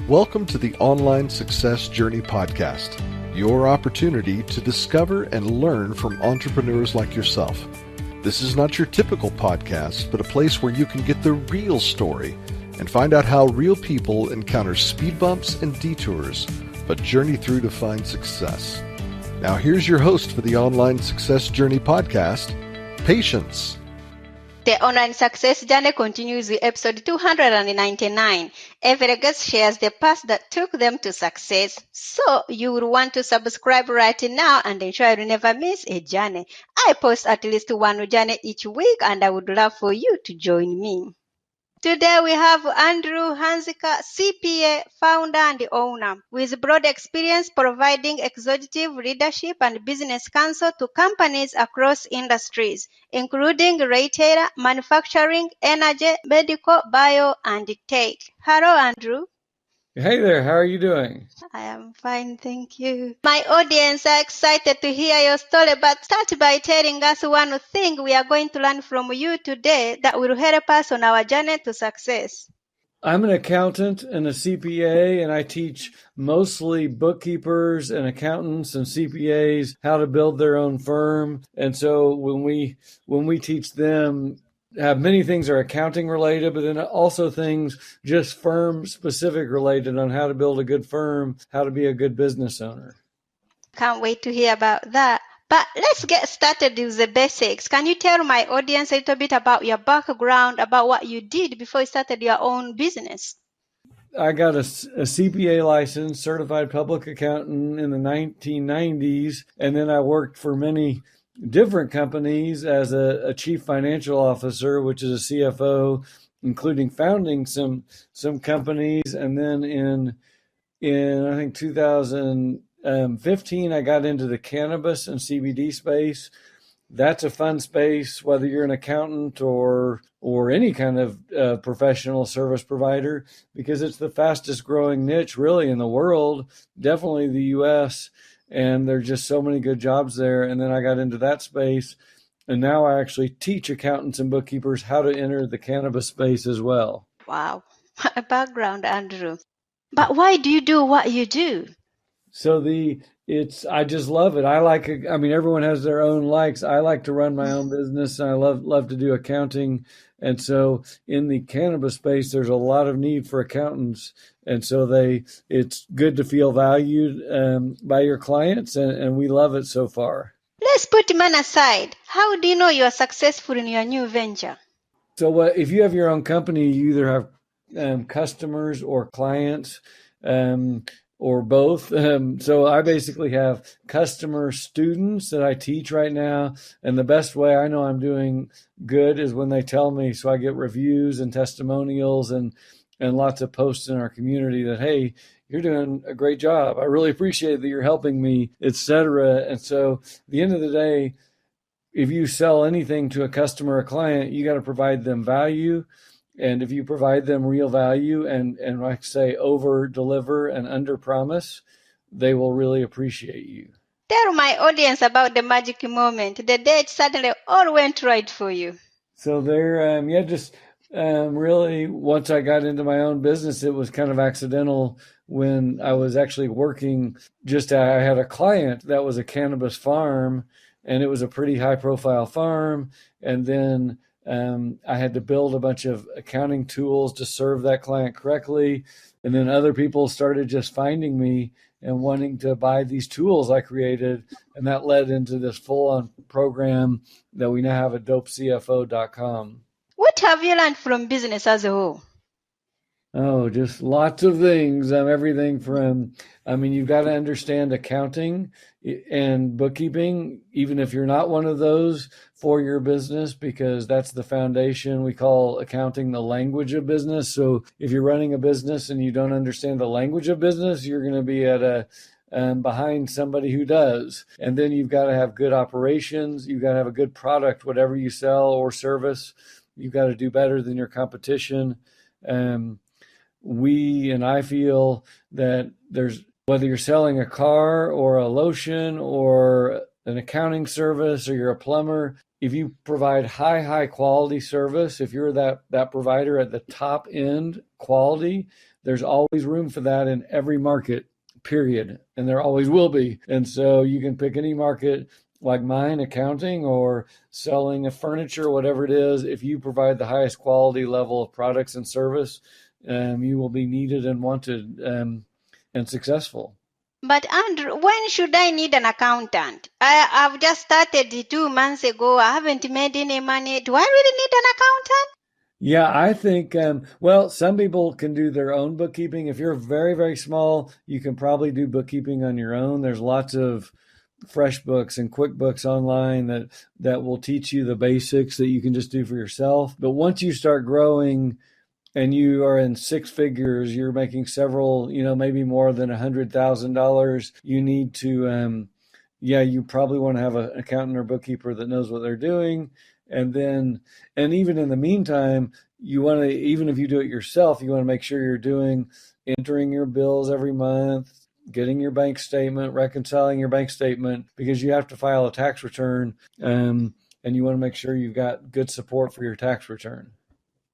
Welcome to the Online Success Journey Podcast, your opportunity to discover and learn from entrepreneurs like yourself. This is not your typical podcast, but a place where you can get the real story and find out how real people encounter speed bumps and detours, but journey through to find success. Now here's your host for the Online Success Journey Podcast, Patience. The Online Success Journey continues with episode 299. Every guest shares the path that took them to success. So you will want to subscribe right now and ensure you never miss a journey. I post at least one journey each week and I would love for you to join me. Today we have Andrew Hunzicker, CPA, founder and owner, with broad experience providing executive leadership and business counsel to companies across industries, including retail, manufacturing, energy, medical, bio, and tech. Hello, Andrew. Hey there, how are you doing? I am fine, thank you. My audience are excited to hear your story, but start by telling us one thing we are going to learn from you today that will help us on our journey to success. I'm an accountant and a CPA, and I teach mostly bookkeepers and accountants and CPAs how to build their own firm. And so when we teach them, many things are accounting related, but then also things just firm specific related on how to build a good firm, how to be a good business owner. Can't wait to hear about that. But let's get started with the basics. Can you tell my audience a little bit about your background, about what you did before you started your own business? I got a CPA license, certified public accountant in the 1990s, and then I worked for many different companies as a chief financial officer, which is a CFO, including founding some companies. And then in I think 2015, I got into the cannabis and CBD space. That's a fun space, whether you're an accountant or any kind of professional service provider, because it's the fastest growing niche really in the world, definitely the U.S., and there's just so many good jobs there. And then I got into that space, and now I actually teach accountants and bookkeepers how to enter the cannabis space as well. Wow, what a background, Andrew. But why do you do what you do? So I just love it. Everyone has their own likes. I like to run my own business, and I love to do accounting. And so in the cannabis space, there's a lot of need for accountants. And so it's good to feel valued by your clients, and we love it so far. Let's put man aside. How do you know you are successful in your new venture? So if you have your own company, you either have customers or clients, or both. So I basically have customer students that I teach right now. And the best way I know I'm doing good is when they tell me. So I get reviews and testimonials and lots of posts in our community that, hey, you're doing a great job. I really appreciate that you're helping me, etc. And so at the end of the day, if you sell anything to a customer or client, you got to provide them value. And if you provide them real value and like I say, over deliver and under promise, they will really appreciate you. Tell my audience about the magic moment, the day it suddenly all went right for you. So really, once I got into my own business, it was kind of accidental when I was actually working. I had a client that was a cannabis farm, and it was a pretty high profile farm. And then I had to build a bunch of accounting tools to serve that client correctly. And then other people started just finding me and wanting to buy these tools I created. And that led into this full-on program that we now have at DOPECFO.com. What have you learned from business as a whole? Oh, just lots of things. Everything from, you've got to understand accounting and bookkeeping, even if you're not one of those, for your business, because that's the foundation. We call accounting the language of business. So if you're running a business and you don't understand the language of business, you're going to be behind somebody who does. And then you've got to have good operations. You've got to have a good product, whatever you sell or service. You've got to do better than your competition. I feel that whether you're selling a car or a lotion or an accounting service or you're a plumber, if you provide high quality service, if you're that provider at the top end quality, there's always room for that in every market, period. And there always will be. And so you can pick any market like mine, accounting or selling a furniture, whatever it is. If you provide the highest quality level of products and service, you will be needed and wanted and successful. But Andrew, when should I need an accountant? I've just started 2 months ago. I haven't made any money. Do I really need an accountant? Yeah, I think, well, some people can do their own bookkeeping. If you're very, very small, you can probably do bookkeeping on your own. There's lots of FreshBooks and QuickBooks online that will teach you the basics that you can just do for yourself. But once you start growing and you are in six figures, you're making several, maybe more than $100,000, you need to, you probably want to have an accountant or bookkeeper that knows what they're doing. And even in the meantime, you want to, even if you do it yourself, you want to make sure you're entering your bills every month, getting your bank statement, reconciling your bank statement, because you have to file a tax return, and you want to make sure you've got good support for your tax return.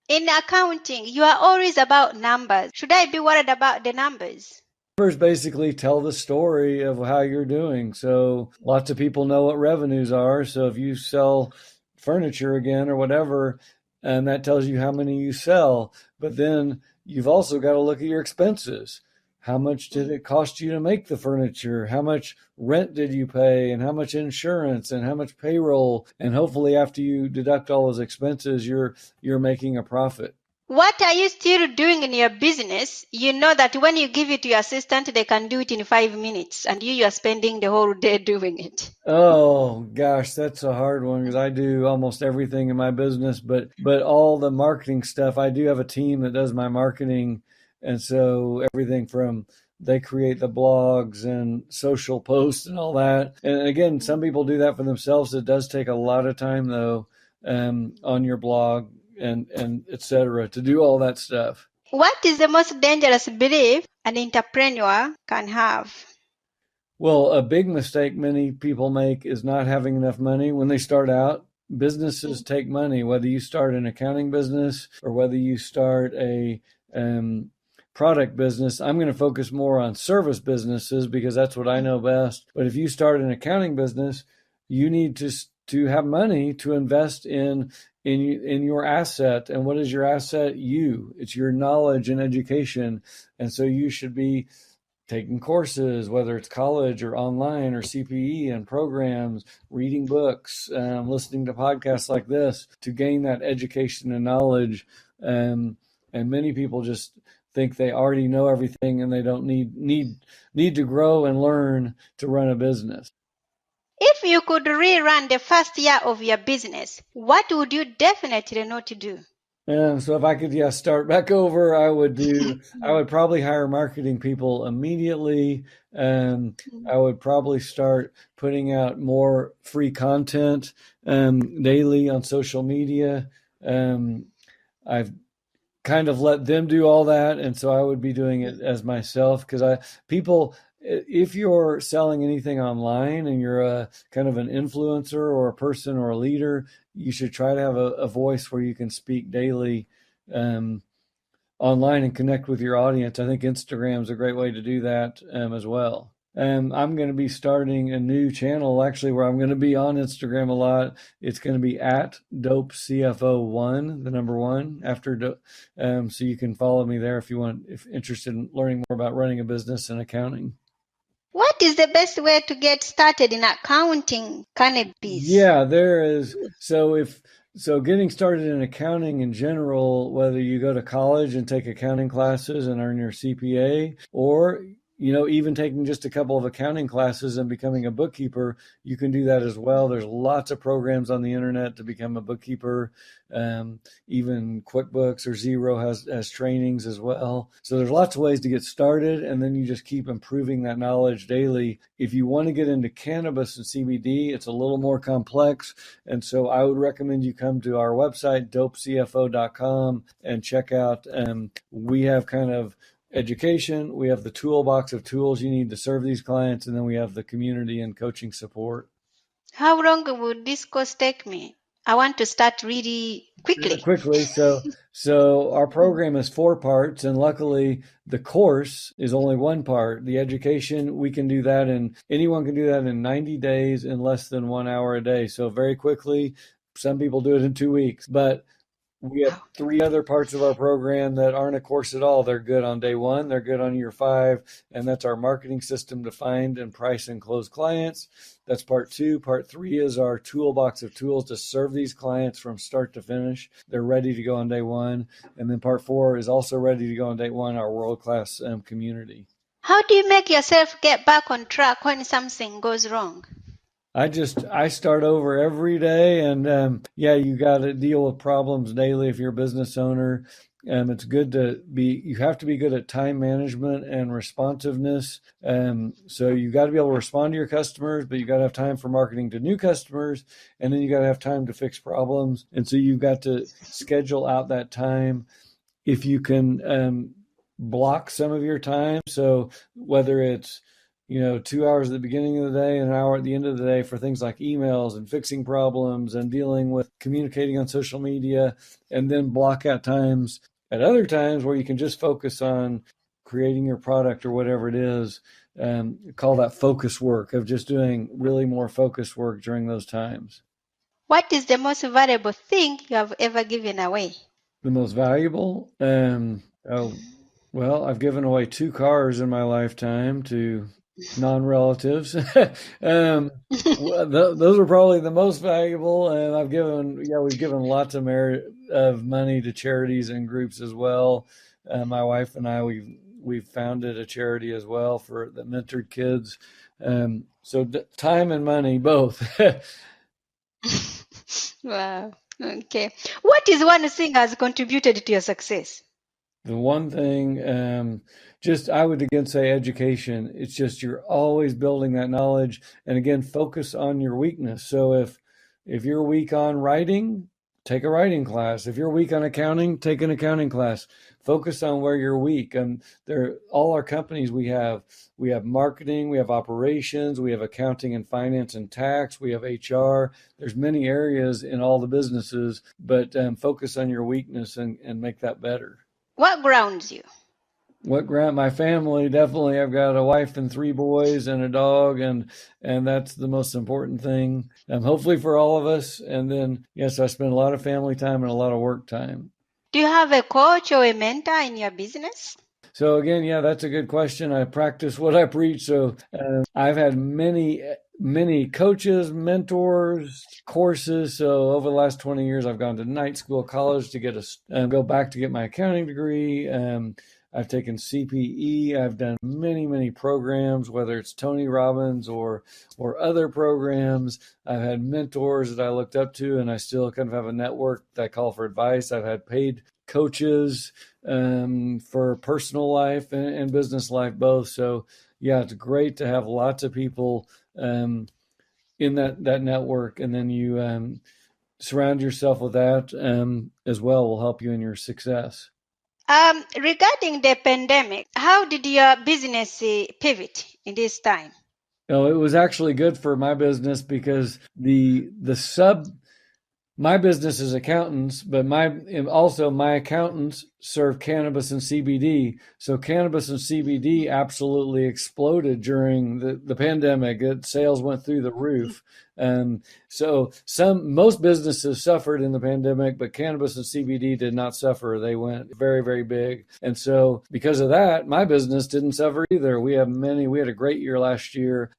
In accounting, you are always about numbers. Should I be worried about the numbers? Numbers basically tell the story of how you're doing. So lots of people know what revenues are. So if you sell furniture again or whatever, and that tells you how many you sell, but then you've also got to look at your expenses. How much did it cost you to make the furniture? How much rent did you pay? And how much insurance and how much payroll? And hopefully after you deduct all those expenses, you're making a profit. What are you still doing in your business? You know that when you give it to your assistant, they can do it in 5 minutes, and you are spending the whole day doing it. Oh gosh, that's a hard one because I do almost everything in my business, but all the marketing stuff, I do have a team that does my marketing. And so everything from they create the blogs and social posts and all that. And again, some people do that for themselves. It does take a lot of time though, on your blog and et cetera, to do all that stuff. What is the most dangerous belief an entrepreneur can have? Well, a big mistake many people make is not having enough money when they start out. Businesses take money, whether you start an accounting business or whether you start a product business. I'm going to focus more on service businesses because that's what I know best. But if you start an accounting business, you need to have money to invest in your asset. And what is your asset? It's your knowledge and education. And so you should be taking courses, whether it's college or online or CPE and programs, reading books, listening to podcasts like this to gain that education and knowledge. And many people just think they already know everything and they don't need to grow and learn to run a business. If you could rerun the first year of your business, what would you definitely know to do? So if I could, start back over, I would probably hire marketing people immediately. I would probably start putting out more free content daily on social media. I've kind of let them do all that, and so I would be doing it as myself because if you're selling anything online and you're a kind of an influencer or a person or a leader, you should try to have a voice where you can speak daily online and connect with your audience. I think Instagram is a great way to do that as well. I'm going to be starting a new channel actually where I'm going to be on Instagram a lot. It's going to be at DOPE CFO 1, the number 1 after DOPE. So you can follow me there if interested in learning more about running a business and accounting. What is the best way to get started in accounting cannabis? Yeah, there is. So getting started in accounting in general, whether you go to college and take accounting classes and earn your CPA, or even taking just a couple of accounting classes and becoming a bookkeeper, you can do that as well. There's lots of programs on the internet to become a bookkeeper. Even QuickBooks or Xero has trainings as well. So there's lots of ways to get started, and then you just keep improving that knowledge daily. If you want to get into cannabis and CBD, it's a little more complex. And so I would recommend you come to our website, dopecfo.com, and check out, we have kind of education, we have the toolbox of tools you need to serve these clients, and then we have the community and coaching support. How long would this course take me? I want to start really quickly. So our program is 4 parts, and luckily the course is only 1 part. The education, we can do that, and anyone can do that in 90 days in less than 1 hour a day. So very quickly, some people do it in 2 weeks, but we have 3 other parts of our program that aren't a course at all. They're good on day 1, they're good on year 5, and that's our marketing system to find and price and close clients. That's part 2. Part 3 is our toolbox of tools to serve these clients from start to finish. They're ready to go on day 1. And then part 4 is also ready to go on day 1, our world-class community. How do you make yourself get back on track when something goes wrong? I start over every day, and you got to deal with problems daily if you're a business owner. It's good you have to be good at time management and responsiveness. So you got to be able to respond to your customers, but you got to have time for marketing to new customers, and then you got to have time to fix problems. And so you've got to schedule out that time. If you can block some of your time, so whether it's 2 hours at the beginning of the day and an hour at the end of the day for things like emails and fixing problems and dealing with communicating on social media, and then block out times at other times where you can just focus on creating your product or whatever it is. Call that focus work, of just doing really more focus work during those times. What is the most valuable thing you have ever given away? The most valuable? Well, I've given away 2 cars in my lifetime to non-relatives. Those are probably the most valuable, and we've given lots of money to charities and groups as well. My wife and I, we've founded a charity as well that mentored kids. So time and money, both. Wow. Okay. What is one thing has contributed to your success? The one thing, I would again say education. It's just you're always building that knowledge, and again, focus on your weakness. So if you're weak on writing, take a writing class. If you're weak on accounting, take an accounting class. Focus on where you're weak. All our companies, we have marketing, we have operations, we have accounting and finance and tax, we have HR. There's many areas in all the businesses, but focus on your weakness and make that better. What grounds you? My family, definitely. I've got a wife and 3 boys and a dog, and that's the most important thing, hopefully for all of us. And then, yes, I spend a lot of family time and a lot of work time. Do you have a coach or a mentor in your business? So again, that's a good question. I practice what I preach. So I've had many coaches, mentors, courses. So over the last 20 years, I've gone to night school, college to go back to get my accounting degree. I've taken CPE. I've done many programs, whether it's Tony Robbins or other programs. I've had mentors that I looked up to, and I still kind of have a network that I call for advice. I've had paid coaches for personal life and business life both. So it's great to have lots of people in that network, and then you surround yourself with that as well will help you in your success. Regarding the pandemic, how did your business pivot in this time? It was actually good for my business because my business is accountants, but my accountants serve cannabis and CBD. So cannabis and CBD absolutely exploded during the pandemic. Sales went through the roof. So most businesses suffered in the pandemic, but cannabis and CBD did not suffer. They went very, very big. And so because of that, my business didn't suffer either. We had a great year last year.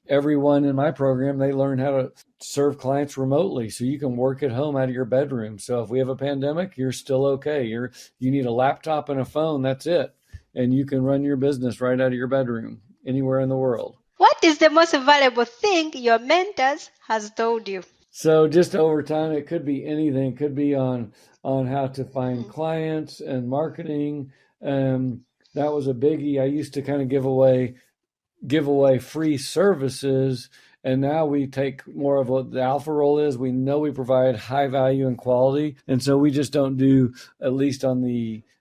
Everyone in my program, they learned how to serve clients remotely. So you can work at home out of your bedroom. So if we have a pandemic, you're still okay. You need a laptop and a phone. That's it. And you can run your business right out of your bedroom anywhere in the world. What is the most valuable thing your mentors has told you? So just over time, it could be anything. It could be on how to find clients and marketing. That was a biggie. I used to kind of give away free services, and now we take more of what the alpha role is. We know we provide high value and quality, and so we just don't do, at least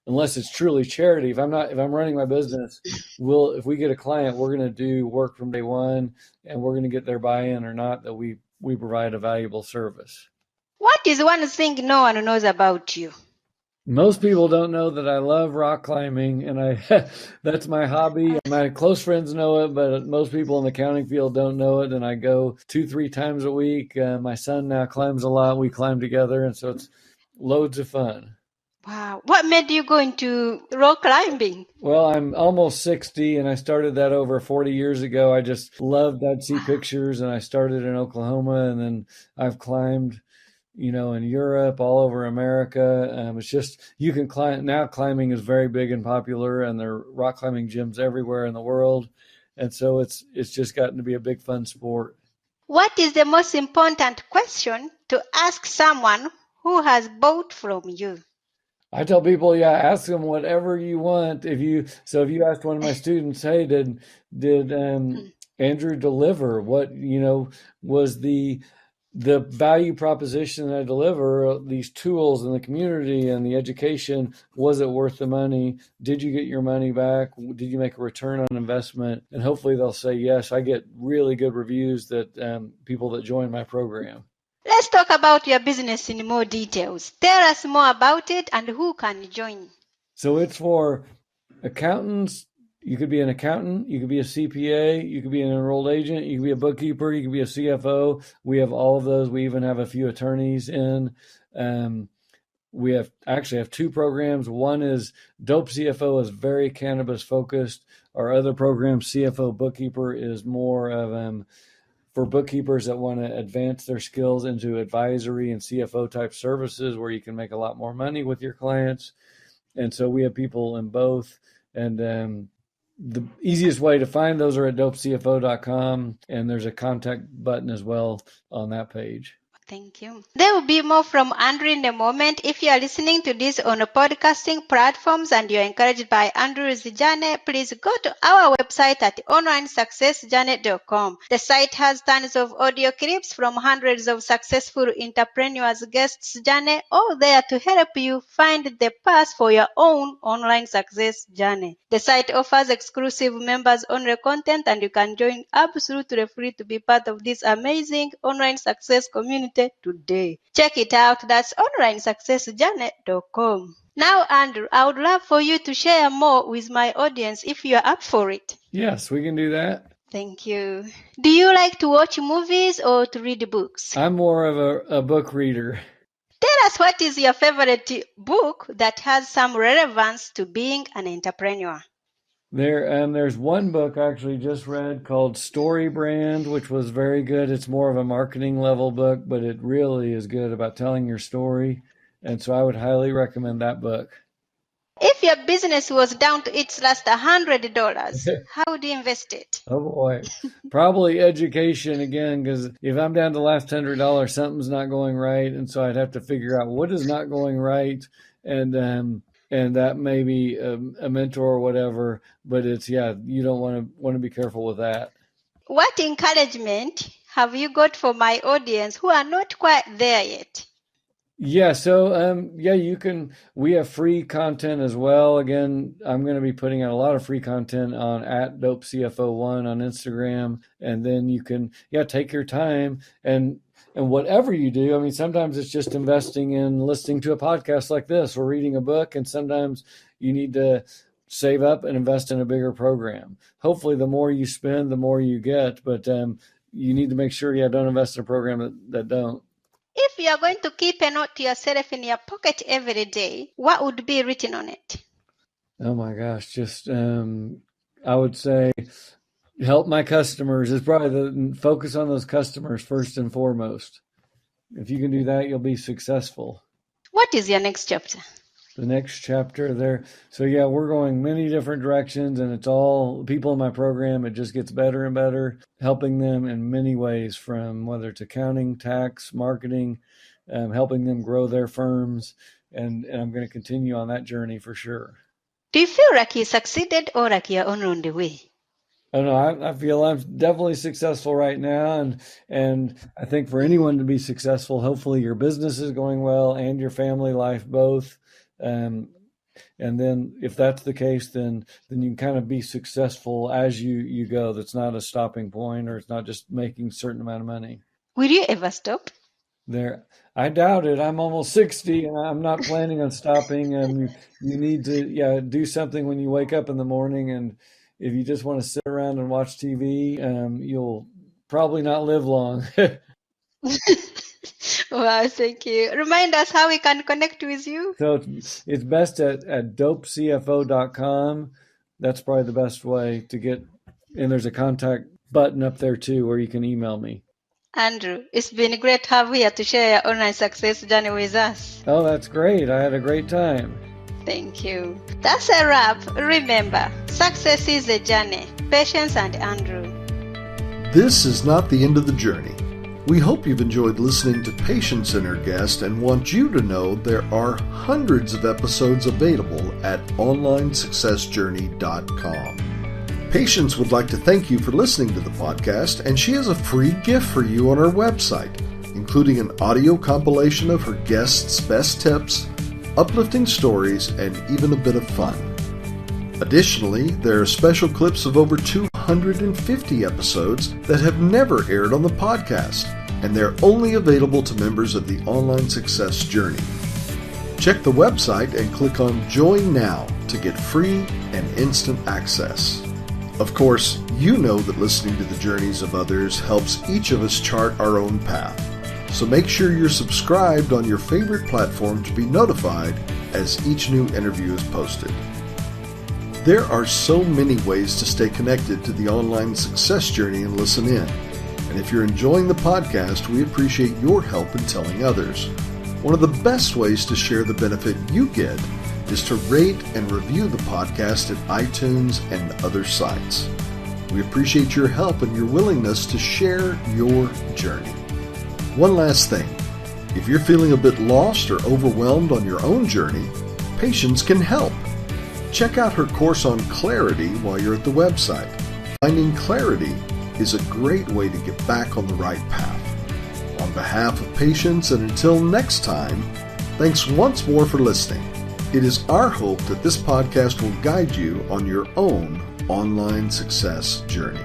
unless it's truly charity. If I'm running my business, if we get a client, we're going to do work from day one, and we're going to get their buy-in or not, that we provide a valuable service. What is one thing no one knows about you? Most people don't know that I love rock climbing, and that's my hobby. My close friends know it, but most people in the accounting field don't know it. And I go 2-3 times a week. My son now climbs a lot. We climb together, and so it's loads of fun. Wow. What made you go into rock climbing? Well, I'm almost 60, and I started that over 40 years ago. I just loved, I'd see pictures, and I started in Oklahoma, and then I've climbed in Europe, all over America. It's just, you can climb now. Climbing is very big and popular, and there are rock climbing gyms everywhere in the world. And so it's just gotten to be a big fun sport. What is the most important question to ask someone who has bought from you? I tell people, ask them whatever you want. If you asked one of my students, hey, did Andrew deliver? What, was the value proposition that I deliver, these tools in the community and the education, was it worth the money? Did you get your money back? Did you make a return on investment? And hopefully they'll say yes. I get really good reviews that people that join my program. Let's talk about your business in more details. Tell us more about it and who can join. So it's for accountants. You could be an accountant, you could be a CPA, you could be an enrolled agent, you could be a bookkeeper, you could be a CFO. We have all of those. We even have a few attorneys in. We actually have 2 programs. One is DOPE CFO, is very cannabis focused. Our other program, CFO Bookkeeper, is more of for bookkeepers that want to advance their skills into advisory and CFO type services where you can make a lot more money with your clients. And so we have people in both. And the easiest way to find those are at dopecfo.com, and there's a contact button as well on that page. Thank you. There will be more from Andrew in a moment. If you are listening to this on a podcasting platforms and you're encouraged by Andrew's journey, please go to our website at onlinesuccessjourney.com. The site has tons of audio clips from hundreds of successful entrepreneurs' guests' journey, all there to help you find the path for your own online success journey. The site offers exclusive members-only content, and you can join absolutely free to be part of this amazing online success community today. Check it out. That's onlinesuccessjourney.com. Now, Andrew, I would love for you to share more with my audience if you are up for it. Yes, we can do that. Thank you. Do you like to watch movies or to read books? I'm more of a book reader. Tell us, what is your favorite book that has some relevance to being an entrepreneur? There's one book I actually just read called Story Brand, which was very good. It's more of a marketing level book, but it really is good about telling your story. And so I would highly recommend that book. If your business was down to its last $100, how would you invest it? Oh boy, probably education again, because if I'm down to the last $100, something's not going right. And so I'd have to figure out what is not going right. And that may be a mentor or whatever, but it's, you don't want to be careful with that. What encouragement have you got for my audience who are not quite there yet? Yeah, so you can. We have free content as well. Again, I'm going to be putting out a lot of free content on at DOPECFO1 on Instagram, and then you can take your time and whatever you do. I mean, sometimes it's just investing in listening to a podcast like this or reading a book, and sometimes you need to save up and invest in a bigger program. Hopefully, the more you spend, the more you get, but you need to make sure don't invest in a program that don't. If you are going to keep a note to yourself in your pocket every day, what would be written on it? Oh my gosh, just I would say help my customers is probably the focus on those customers first and foremost. If you can do that, you'll be successful. What is your next chapter? The next chapter there. So we're going many different directions, and it's all people in my program. It just gets better and better, helping them in many ways, from whether it's accounting, tax, marketing, helping them grow their firms. And I'm going to continue on that journey for sure. Do you feel like you succeeded or like you're only on the way? Oh no, I feel I'm definitely successful right now, and I think for anyone to be successful, hopefully your business is going well and your family life both. And then if that's the case, then you can kind of be successful as you go. That's not a stopping point, or it's not just making a certain amount of money. Will you ever stop? I doubt it. I'm almost 60 and I'm not planning on stopping. You need to do something when you wake up in the morning. And if you just want to sit around and watch TV, you'll probably not live long. Wow, thank you. Remind us how we can connect with you. So it's best at dopecfo.com. That's probably the best way to get, and there's a contact button up there too where you can email me. Andrew, it's been great to have you here to share your online success journey with us. Oh, that's great. I had a great time. Thank you. That's a wrap. Remember, success is a journey. Patience and Andrew. This is not the end of the journey. We hope you've enjoyed listening to Patience and her guest and want you to know there are hundreds of episodes available at onlinesuccessjourney.com. Patience would like to thank you for listening to the podcast, and she has a free gift for you on her website, including an audio compilation of her guests' best tips, uplifting stories, and even a bit of fun. Additionally, there are special clips of over 250 episodes that have never aired on the podcast, and they're only available to members of the Online Success Journey. Check the website and click on Join Now to get free and instant access. Of course, you know that listening to the journeys of others helps each of us chart our own path. So make sure you're subscribed on your favorite platform to be notified as each new interview is posted. There are so many ways to stay connected to the Online Success Journey and listen in. And if you're enjoying the podcast, we appreciate your help in telling others. One of the best ways to share the benefit you get is to rate and review the podcast at iTunes and other sites. We appreciate your help and your willingness to share your journey. One last thing. If you're feeling a bit lost or overwhelmed on your own journey, Patience can help. Check out her course on clarity while you're at the website. Finding clarity is a great way to get back on the right path. On behalf of Patience, and until next time, thanks once more for listening. It is our hope that this podcast will guide you on your own online success journey.